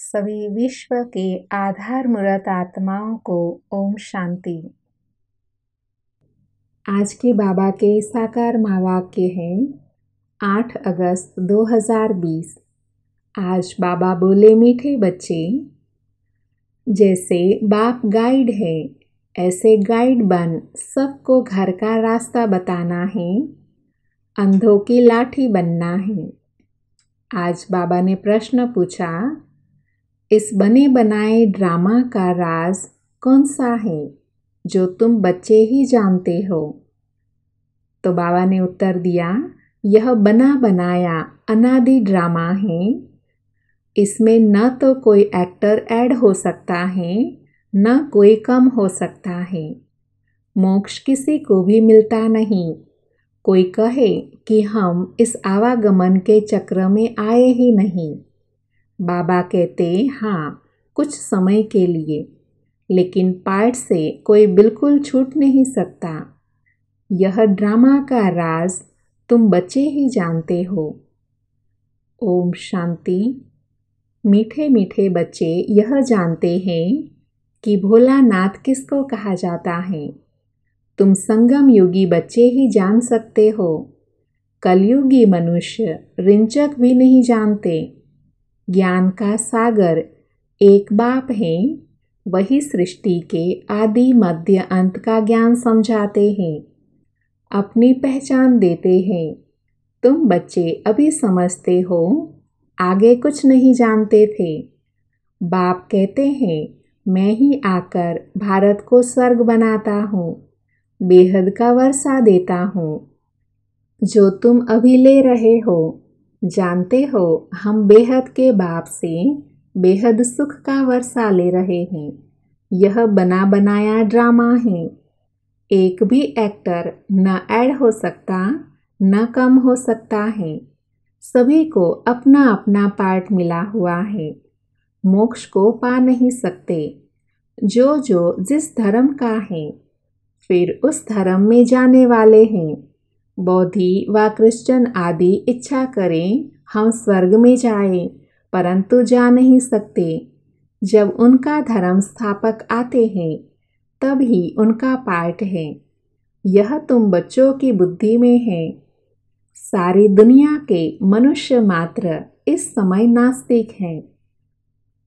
सभी विश्व के आधार मूर्त आत्माओं को ओम शांति। आज के बाबा के साकार महावाक्य हैं 8 अगस्त 2020। आज बाबा बोले, मीठे बच्चे, जैसे बाप गाइड है ऐसे गाइड बन सबको घर का रास्ता बताना है, अंधों की लाठी बनना है। आज बाबा ने प्रश्न पूछा, इस बने बनाए ड्रामा का राज कौन सा है जो तुम बच्चे ही जानते हो? तो बाबा ने उत्तर दिया, यह बना बनाया अनादि ड्रामा है। इसमें न तो कोई एक्टर ऐड हो सकता है, न कोई कम हो सकता है। मोक्ष किसी को भी मिलता नहीं। कोई कहे कि हम इस आवागमन के चक्र में आए ही नहीं। बाबा कहते, हाँ, कुछ समय के लिए, लेकिन पाठ से कोई बिल्कुल छूट नहीं सकता। यह ड्रामा का राज तुम बच्चे ही जानते हो। ओम शांति। मीठे मीठे बच्चे यह जानते हैं कि भोलानाथ किसको कहा जाता है। तुम संगम युगी बच्चे ही जान सकते हो। कलयुगी मनुष्य रिंचक भी नहीं जानते। ज्ञान का सागर एक बाप है, वही सृष्टि के आदि मध्य अंत का ज्ञान समझाते हैं, अपनी पहचान देते हैं। तुम बच्चे अभी समझते हो, आगे कुछ नहीं जानते थे। बाप कहते हैं, मैं ही आकर भारत को स्वर्ग बनाता हूँ, बेहद का वर्षा देता हूँ। जो तुम अभी ले रहे हो, जानते हो हम बेहद के बाप से बेहद सुख का वर्षा ले रहे हैं। यह बना बनाया ड्रामा है। एक भी एक्टर न ऐड हो सकता, न कम हो सकता है। सभी को अपना अपना पार्ट मिला हुआ है। मोक्ष को पा नहीं सकते। जो जो जिस धर्म का है, फिर उस धर्म में जाने वाले हैं। बौद्धि व क्रिश्चियन आदि इच्छा करें हम स्वर्ग में जाएं, परंतु जा नहीं सकते। जब उनका धर्म स्थापक आते हैं, तब ही उनका पार्ट है। यह तुम बच्चों की बुद्धि में है। सारी दुनिया के मनुष्य मात्र इस समय नास्तिक हैं,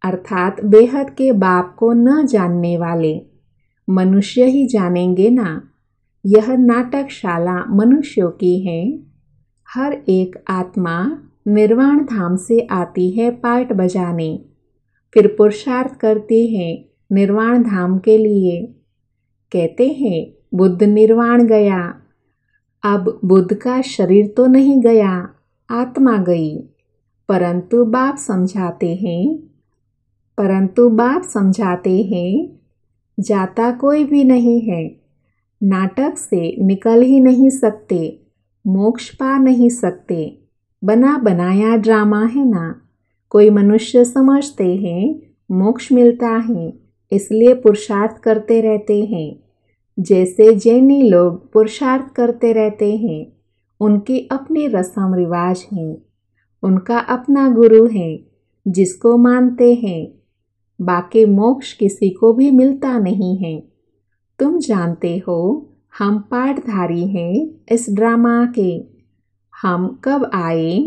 अर्थात बेहद के बाप को न जानने वाले। मनुष्य ही जानेंगे ना। यह नाटकशाला मनुष्यों की है। हर एक आत्मा निर्वाण धाम से आती है पार्ट बजाने, फिर पुरुषार्थ करती है निर्वाण धाम के लिए। कहते हैं बुद्ध निर्वाण गया। अब बुद्ध का शरीर तो नहीं गया, आत्मा गई। परंतु बाप समझाते हैं जाता कोई भी नहीं है। नाटक से निकल ही नहीं सकते, मोक्ष पा नहीं सकते। बना बनाया ड्रामा है ना। कोई मनुष्य समझते हैं मोक्ष मिलता है, इसलिए पुरुषार्थ करते रहते हैं। जैसे जैनी लोग पुरुषार्थ करते रहते हैं, उनकी अपनी रस्म रिवाज हैं, उनका अपना गुरु है जिसको मानते हैं। बाकी मोक्ष किसी को भी मिलता नहीं है। तुम जानते हो हम पाठधारी हैं इस ड्रामा के। हम कब आए,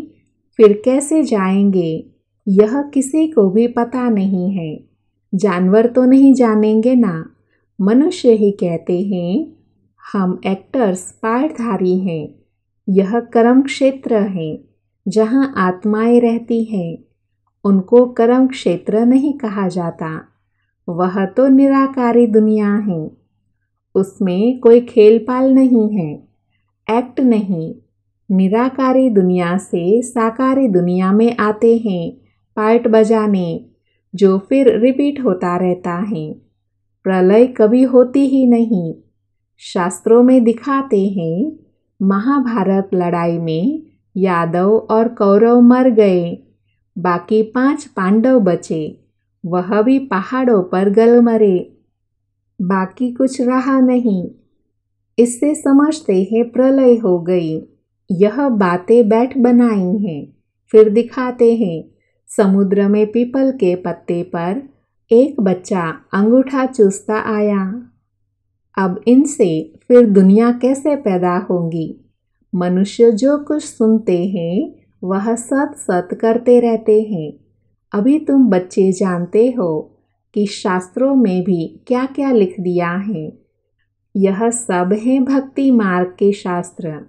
फिर कैसे जाएंगे, यह किसी को भी पता नहीं है। जानवर तो नहीं जानेंगे ना। मनुष्य ही कहते हैं हम एक्टर्स पाठधारी हैं। यह कर्म क्षेत्र है जहाँ आत्माएं रहती हैं। उनको कर्म क्षेत्र नहीं कहा जाता। वह तो निराकारी दुनिया है। उसमें कोई खेलपाल नहीं है, एक्ट नहीं। निराकारी दुनिया से साकारी दुनिया में आते हैं पार्ट बजाने, जो फिर रिपीट होता रहता है। प्रलय कभी होती ही नहीं। शास्त्रों में दिखाते हैं महाभारत लड़ाई में यादव और कौरव मर गए, बाकी 5 पांडव बचे, वह भी पहाड़ों पर गल मरे। बाकी कुछ रहा नहीं। इससे समझते हैं प्रलय हो गई। यह बातें बैठ बनाई हैं, फिर दिखाते हैं समुद्र में पीपल के पत्ते पर एक बच्चा अंगूठा चूसता आया। अब इनसे फिर दुनिया कैसे पैदा होगी? मनुष्य जो कुछ सुनते हैं वह सत सत करते रहते हैं। अभी तुम बच्चे जानते हो कि शास्त्रों में भी क्या क्या लिख दिया है। यह सब है भक्ति मार्ग के शास्त्र।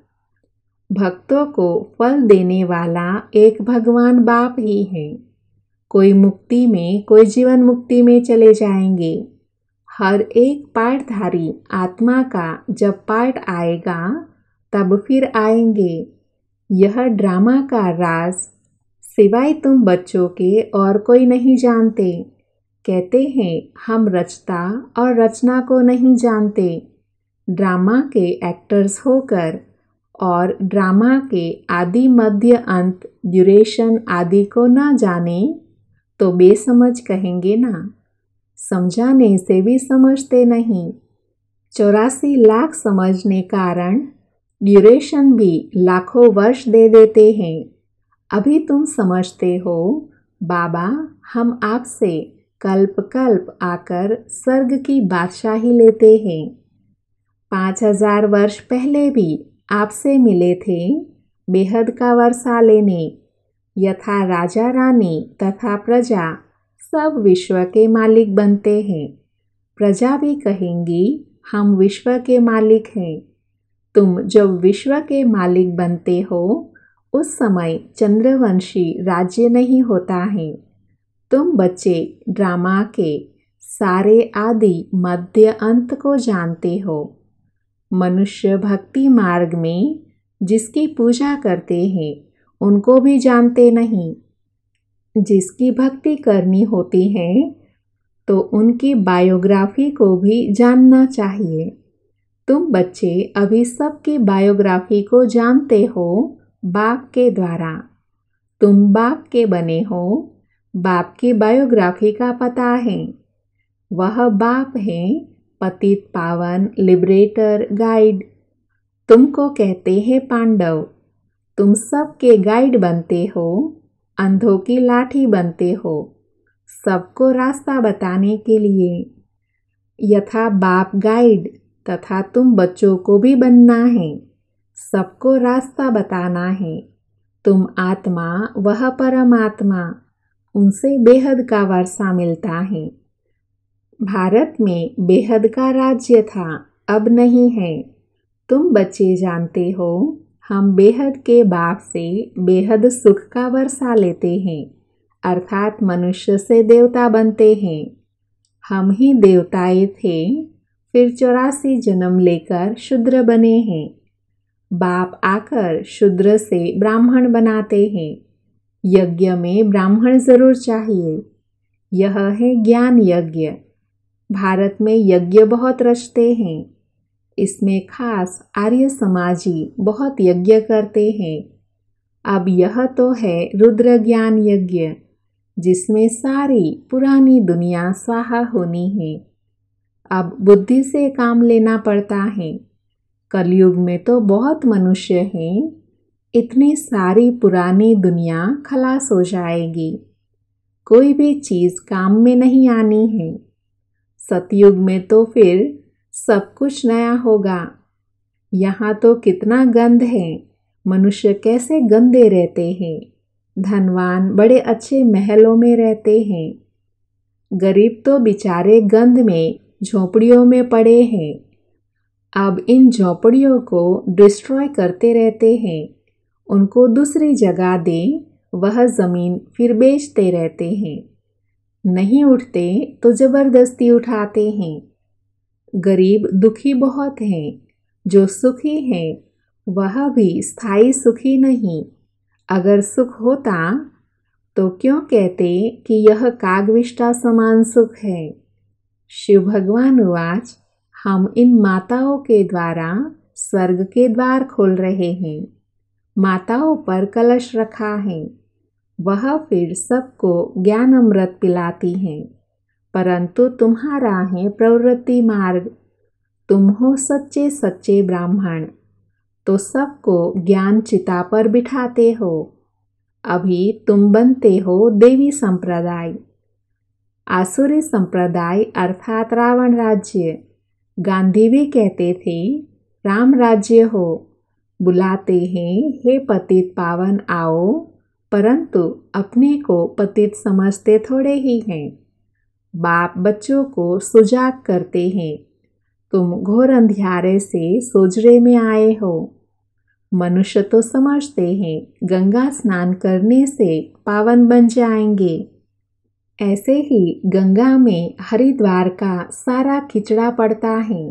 भक्तों को फल देने वाला एक भगवान बाप ही है। कोई मुक्ति में, कोई जीवन मुक्ति में चले जाएंगे। हर एक पाठधारी आत्मा का जब पाठ आएगा तब फिर आएंगे। यह ड्रामा का राज सिवाय तुम बच्चों के और कोई नहीं जानते। कहते हैं हम रचता और रचना को नहीं जानते। ड्रामा के एक्टर्स होकर और ड्रामा के आदि मध्य अंत ड्यूरेशन आदि को ना जाने तो बेसमझ कहेंगे ना। समझाने से भी समझते नहीं। 84 लाख समझने कारण ड्यूरेशन भी लाखों वर्ष दे देते हैं। अभी तुम समझते हो बाबा हम आपसे कल्प कल्प आकर स्वर्ग की बादशाही लेते हैं। 5000 वर्ष पहले भी आपसे मिले थे बेहद का वर्षा लेने। यथा राजा रानी तथा प्रजा सब विश्व के मालिक बनते हैं। प्रजा भी कहेंगी हम विश्व के मालिक हैं। तुम जब विश्व के मालिक बनते हो उस समय चंद्रवंशी राज्य नहीं होता है। तुम बच्चे ड्रामा के सारे आदि मध्य अंत को जानते हो। मनुष्य भक्ति मार्ग में जिसकी पूजा करते हैं उनको भी जानते नहीं। जिसकी भक्ति करनी होती है तो उनकी बायोग्राफी को भी जानना चाहिए। तुम बच्चे अभी सबकी बायोग्राफी को जानते हो बाप के द्वारा। तुम बाप के बने हो। बाप की बायोग्राफी का पता है। वह बाप है पतित पावन, लिबरेटर, गाइड। तुमको कहते हैं पांडव। तुम सबके गाइड बनते हो, अंधों की लाठी बनते हो, सबको रास्ता बताने के लिए। यथा बाप गाइड तथा तुम बच्चों को भी बनना है, सबको रास्ता बताना है। तुम आत्मा, वह परमात्मा, उनसे बेहद का वर्षा मिलता है। भारत में बेहद का राज्य था, अब नहीं है। तुम बच्चे जानते हो हम बेहद के बाप से बेहद सुख का वर्षा लेते हैं, अर्थात मनुष्य से देवता बनते हैं। हम ही देवताएं थे, फिर 84 जन्म लेकर शूद्र बने हैं। बाप आकर शूद्र से ब्राह्मण बनाते हैं। यज्ञ में ब्राह्मण जरूर चाहिए। यह है ज्ञान यज्ञ। भारत में यज्ञ बहुत रचते हैं। इसमें खास आर्य समाजी बहुत यज्ञ करते हैं। अब यह तो है रुद्र ज्ञान यज्ञ, जिसमें सारी पुरानी दुनिया स्वाहा होनी है। अब बुद्धि से काम लेना पड़ता है। कलयुग में तो बहुत मनुष्य हैं, इतनी सारी पुरानी दुनिया खलास हो जाएगी। कोई भी चीज़ काम में नहीं आनी है। सतयुग में तो फिर सब कुछ नया होगा। यहाँ तो कितना गंध है, मनुष्य कैसे गंदे रहते हैं। धनवान बड़े अच्छे महलों में रहते हैं, गरीब तो बेचारे गंध में झोपड़ियों में पड़े हैं। अब इन झोपड़ियों को डिस्ट्रॉय करते रहते हैं। उनको दूसरी जगह दें, वह ज़मीन फिर बेचते रहते हैं। नहीं उठते तो ज़बरदस्ती उठाते हैं। गरीब दुखी बहुत हैं, जो सुखी हैं वह भी स्थायी सुखी नहीं। अगर सुख होता तो क्यों कहते कि यह कागविष्टा समान सुख है। शिव भगवान उवाच, हम इन माताओं के द्वारा स्वर्ग के द्वार खोल रहे हैं। माताओं पर कलश रखा है, वह फिर सबको ज्ञान अमृत पिलाती हैं। परंतु तुम्हारा है प्रवृत्ति मार्ग। तुम हो सच्चे सच्चे ब्राह्मण, तो सबको ज्ञान चिता पर बिठाते हो। अभी तुम बनते हो देवी संप्रदाय। आसुरी संप्रदाय अर्थात रावण राज्य। गांधी भी कहते थे राम राज्य हो। बुलाते हैं हे पतित पावन आओ, परंतु अपने को पतित समझते थोड़े ही हैं। बाप बच्चों को सुजाग करते हैं, तुम घोर अंधियारे से सोजरे में आए हो। मनुष्य तो समझते हैं गंगा स्नान करने से पावन बन जाएंगे। ऐसे ही गंगा में हरिद्वार का सारा किचड़ा पड़ता है,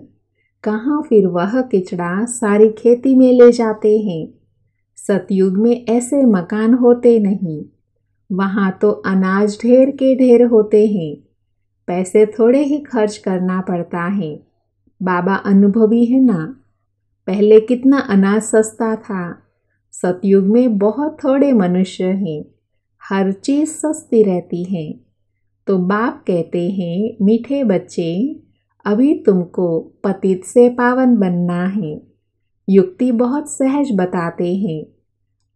कहाँ फिर वह किचड़ा सारी खेती में ले जाते हैं। सतयुग में ऐसे मकान होते नहीं, वहाँ तो अनाज ढेर के ढेर होते हैं, पैसे थोड़े ही खर्च करना पड़ता है। बाबा अनुभवी है ना, पहले कितना अनाज सस्ता था। सतयुग में बहुत थोड़े मनुष्य हैं, हर चीज़ सस्ती रहती है। तो बाप कहते हैं मीठे बच्चे, अभी तुमको पतित से पावन बनना है। युक्ति बहुत सहज बताते हैं,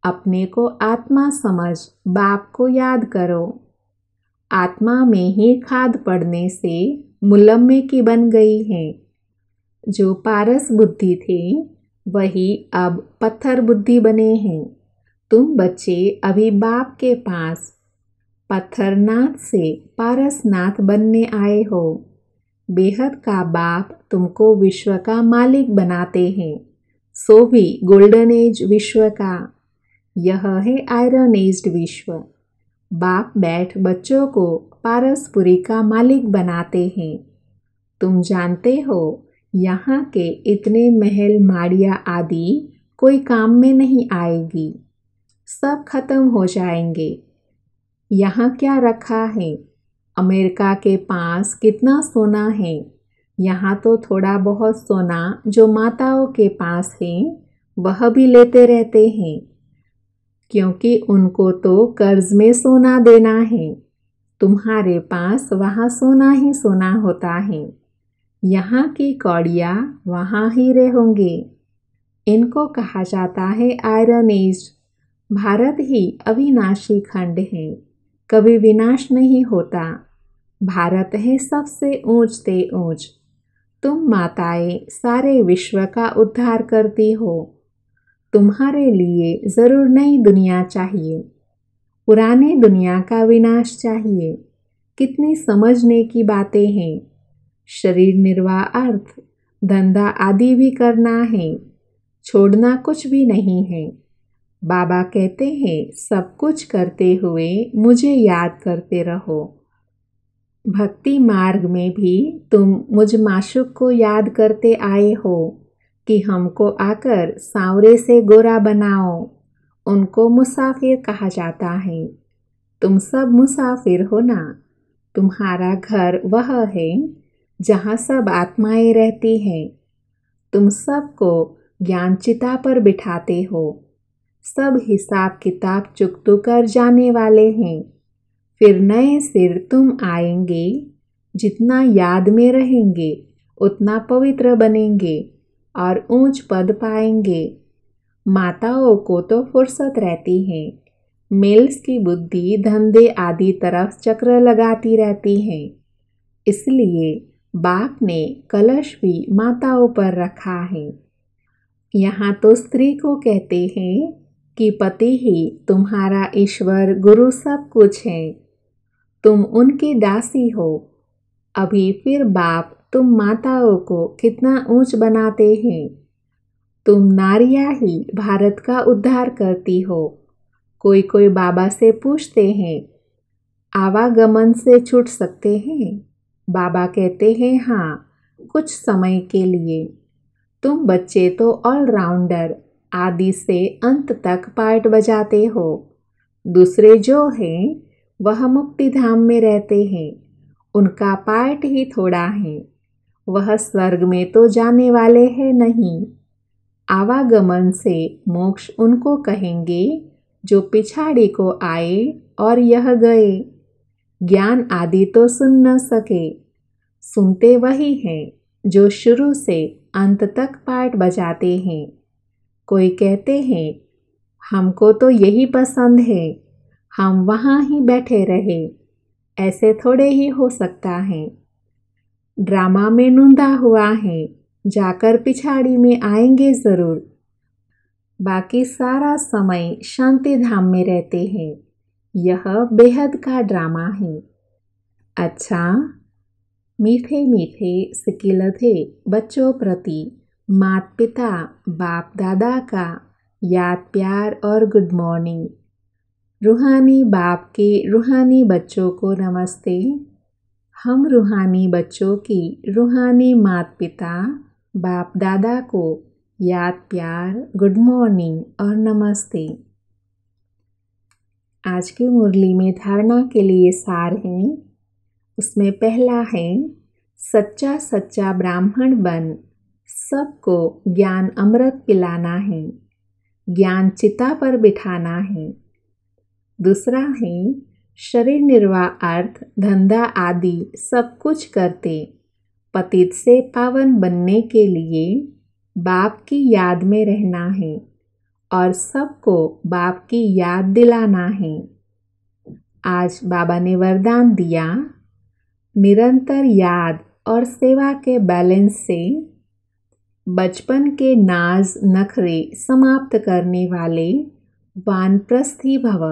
अपने को आत्मा समझ बाप को याद करो। आत्मा में ही खाद पड़ने से मुलम्मे की बन गई है। जो पारस बुद्धि थे वही अब पत्थर बुद्धि बने हैं। तुम बच्चे अभी बाप के पास पत्थरनाथ से पारसनाथ बनने आए हो। बेहद का बाप तुमको विश्व का मालिक बनाते हैं, सो भी गोल्डन एज विश्व का। यह है आयरन एज्ड विश्व। बाप बैठ बच्चों को पारसपुरी का मालिक बनाते हैं। तुम जानते हो यहाँ के इतने महल माड़िया आदि कोई काम में नहीं आएगी, सब खत्म हो जाएंगे। यहाँ क्या रखा है? अमेरिका के पास कितना सोना है, यहाँ तो थोड़ा बहुत सोना जो माताओं के पास है वह भी लेते रहते हैं, क्योंकि उनको तो कर्ज में सोना देना है। तुम्हारे पास वहाँ सोना ही सोना होता है। यहाँ की कौड़ियाँ वहाँ ही रहेंगे। इनको कहा जाता है आयरन एज। भारत ही अविनाशी खंड है, कभी विनाश नहीं होता। भारत है सबसे ऊंच से ऊंच। तुम माताएं सारे विश्व का उद्धार करती हो। तुम्हारे लिए ज़रूर नई दुनिया चाहिए, पुरानी दुनिया का विनाश चाहिए। कितनी समझने की बातें हैं। शरीर निर्वाह अर्थ धंधा आदि भी करना है, छोड़ना कुछ भी नहीं है। बाबा कहते हैं सब कुछ करते हुए मुझे याद करते रहो। भक्ति मार्ग में भी तुम मुझ माशूक को याद करते आए हो कि हमको आकर सांवरे से गोरा बनाओ। उनको मुसाफिर कहा जाता है। तुम सब मुसाफिर हो ना। तुम्हारा घर वह है जहाँ सब आत्माएं रहती हैं। तुम सबको ज्ञानचिता पर बिठाते हो। सब हिसाब किताब चुकतू कर जाने वाले हैं। फिर नए सिर तुम आएंगे। जितना याद में रहेंगे उतना पवित्र बनेंगे और ऊंच पद पाएंगे। माताओं को तो फुर्सत रहती है। मेल्स की बुद्धि धंधे आदि तरफ चक्र लगाती रहती है। इसलिए बाप ने कलश भी माताओं पर रखा है। यहाँ तो स्त्री को कहते हैं कि पति ही तुम्हारा ईश्वर गुरु सब कुछ है। तुम उनकी दासी हो। अभी फिर बाप तुम माताओं को कितना ऊंच बनाते हैं। तुम नारियां ही भारत का उद्धार करती हो। कोई कोई बाबा से पूछते हैं आवागमन से छूट सकते हैं? बाबा कहते हैं हाँ, कुछ समय के लिए। तुम बच्चे तो ऑलराउंडर आदि से अंत तक पार्ट बजाते हो। दूसरे जो हैं वह मुक्ति धाम में रहते हैं, उनका पार्ट ही थोड़ा है। वह स्वर्ग में तो जाने वाले हैं नहीं। आवागमन से मोक्ष उनको कहेंगे जो पिछाड़ी को आए और यह गए। ज्ञान आदि तो सुन न सके। सुनते वही हैं जो शुरू से अंत तक पार्ट बजाते हैं। कोई कहते हैं हमको तो यही पसंद है, हम वहाँ ही बैठे रहे, ऐसे थोड़े ही हो सकता है। ड्रामा में नूंदा हुआ है, जाकर पिछाड़ी में आएंगे ज़रूर। बाकी सारा समय शांति धाम में रहते हैं। यह बेहद का ड्रामा है। अच्छा, मीठे मीठे सिकिलथे बच्चों प्रति माता पिता बाप दादा का याद प्यार और गुड मॉर्निंग। रूहानी बाप के रूहानी बच्चों को नमस्ते। हम रूहानी बच्चों की रूहानी माता पिता बाप दादा को याद प्यार गुड मॉर्निंग और नमस्ते। आज की मुरली में धारणा के लिए सार है। उसमें पहला है, सच्चा सच्चा ब्राह्मण बन सबको ज्ञान अमृत पिलाना है, ज्ञान चिता पर बिठाना है। दूसरा है, शरीर निर्वाह अर्थ धंधा आदि सब कुछ करते पतित से पावन बनने के लिए बाप की याद में रहना है और सबको बाप की याद दिलाना है। आज बाबा ने वरदान दिया, निरंतर याद और सेवा के बैलेंस से बचपन के नाज नखरे समाप्त करने वाले वानप्रस्थी भव।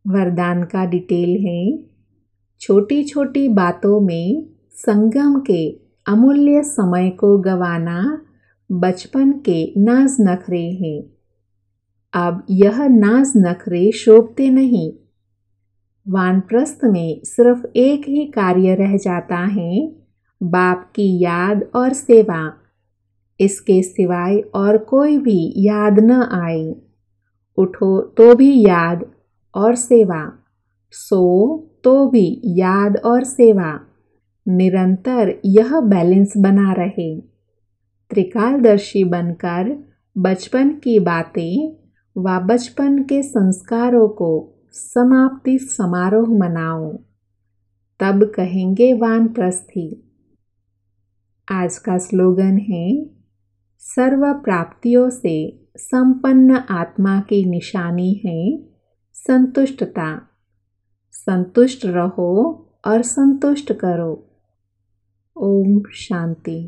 वरदान का डिटेल है, छोटी छोटी बातों में संगम के अमूल्य समय को गंवाना बचपन के नाज नखरे हैं। अब यह नाज नखरे शोभते नहीं। वानप्रस्थ में सिर्फ एक ही कार्य रह जाता है, बाप की याद और सेवा। इसके सिवाय और कोई भी याद न आए। उठो तो भी याद और सेवा, सो तो भी याद और सेवा। निरंतर यह बैलेंस बना रहे। त्रिकालदर्शी बनकर बचपन की बातें व बचपन के संस्कारों को समाप्ति समारोह मनाओ, तब कहेंगे वानप्रस्थी। आज का स्लोगन है, सर्व प्राप्तियों से संपन्न आत्मा की निशानी है संतुष्टता। संतुष्ट रहो और संतुष्ट करो। ओम शांति।